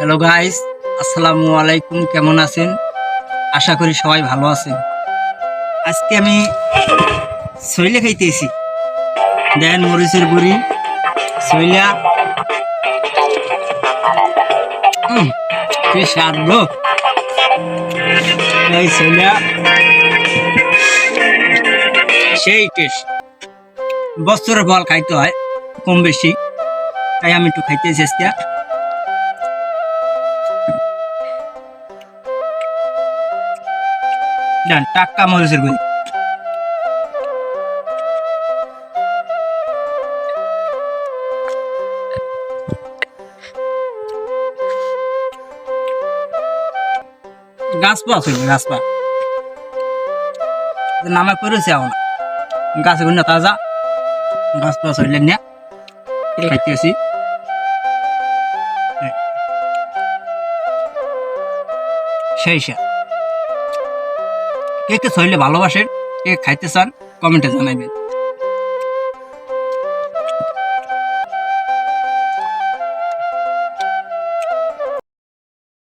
Hello guys, আসসালামু আলাইকুম। কেমন আছেন? আশা করি সবাই ভালো আছেন। আজকে আমি সইলে খাইতেছি। দেন মরিচের গুঁড়ি, সইলা কি স্বাদ গো! এই সইলা সেই টেস্ট। বছরের ফল খাইতে হয় কম বেশি, তাই আমি একটু খাইতেছি আজকে। দেন টাটকা মরিচের গুঁড়ি। গাছ পাওয়া ছিল, গাছ পা নামে করেছে এখন গাছে গুণ তাজা গাছ পাওয়া ছিল না খাইতেছি। সেই স্বাদ। কে কে শরীরে ভালোবাসেন, কে খাইতে চান, কমেন্টে জানাবেন।